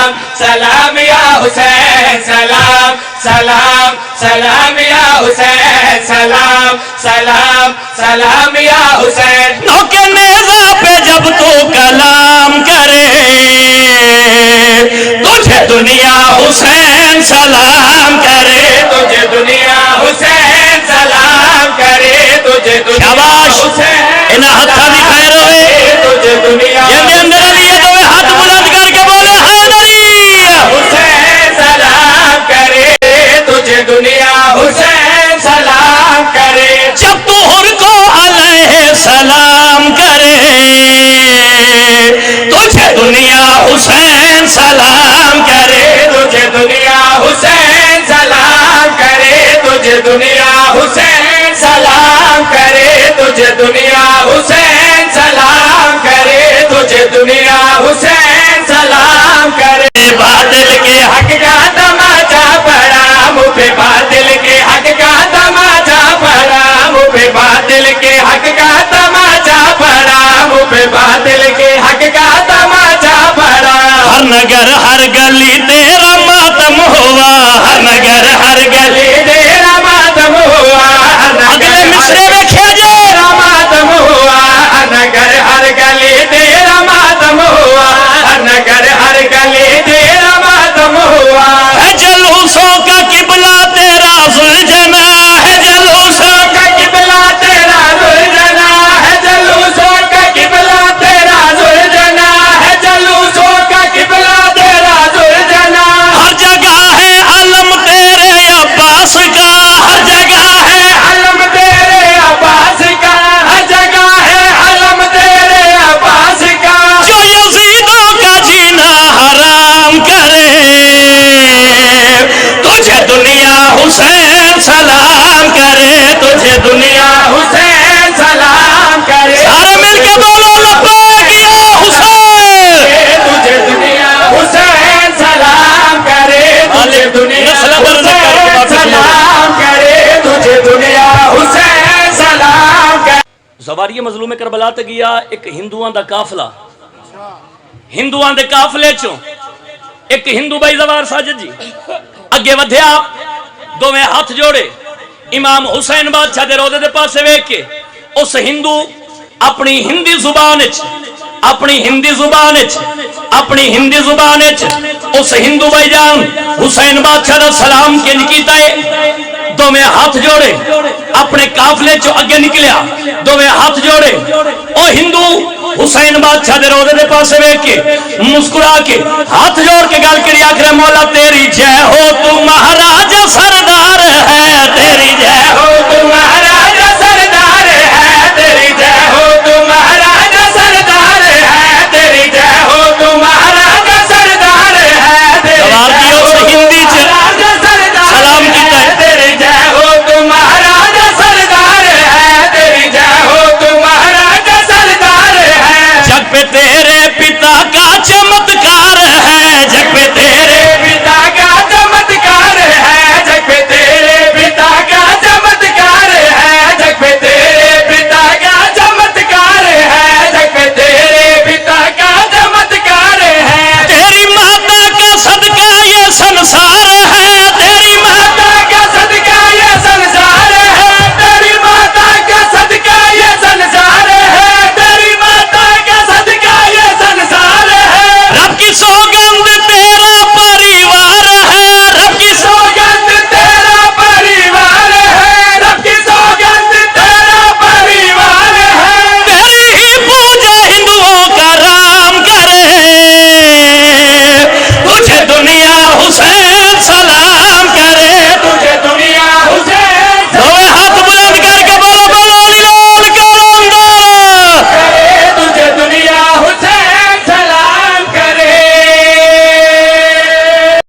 سلام سلام یا حسین سلام سلام سلام یا حسین سلام سلام سلام یا حسین نوکے نیزہ پہ جب تو کلام کرے تجھے دنیا حسین سلام کرے تجھے دنیا حسین سلام کرے تجھے دنیا حسین انہا ہتھا بھی خیر ہوئے تجھے دنیا یہ اندر علی ہے تو ہاتھ بلند کر کے بولے حیدری حسین سلام کرے تجھے دنیا حسین سلام کرے جب تو ہر کو علیہ سلام کرے تجھے دنیا حسین سلام کرے تجھے دنیا حسین سلام کرے تجھے دنیا حسین سلام کرے تجھے دنیا حسین سلام کرے تجھے دنیا حسین سلام کرے باطل کے حق کا تماچا پڑا منہ پہ باطل کے حق کا تماچا پڑا منہ پہ باطل کے حق کا تماچا پڑا منہ پہ باطل کے حق کا تماچا پڑا ہر نگر ہر گلی تیرا ماتم ہوا ہر نگر ہر گلی تیرا ماتم ہوا اگلے مصرے میں کھیجے تیرا ماتم ہوا نگر ہر گلی تیرا ماتم ہوا نگر ہر گلی تیرا ماتم ہوا ہے جلوسوں کا قبلہ تیرا ذوالجنا ہے جلوسوں کا قبلہ تیرا ذوالجنا ہے جلوسوں کا قبلہ تیرا ذوالجنا ہے جلوسوں کا قبلہ تیرا ذوالجنا ہر جگہ ہے علم تیرے عباس کا ہر جگہ ہے علم تیرے عباس کا ہر جگہ ہے علم تیرے عباس کا جو یزیدوں کا جینا حرام کرے تجھے دنیا حسین سلام کرے تجھے دنیا حسین سلام کرے سارے مل کے بولو لبیک یا حسین تجھے دنیا حسین سلام کرے تجھے دنیا حسین سلام کرے تجھے دنیا حسین سلام کرے زواری مظلوم کربلا تے گیا ایک ہندوان دا قافلہ ہندوان دے قافلے چوں ایک ہندو بھائی زوار ساجد جی اگے ودھیا دو میں ہاتھ جوڑے امام حسین بادشاہ دے روزے دے پاسے ویکھ کے اس ہندو اپنی ہندی زبان اس ہندو بھائی جان حسین بادشاہ دا سلام کنج کیتا ہے دو میں ہاتھ جوڑے اپنے قافلے چو اگے نکلیا دو میں ہاتھ جوڑے او ہندو حسین بادشاہ دے روزے دے پاسے ویکھ کے مسکرا کے ہاتھ جوڑ کے گل کری آکھے مولا تیری جے ہو تو مہارا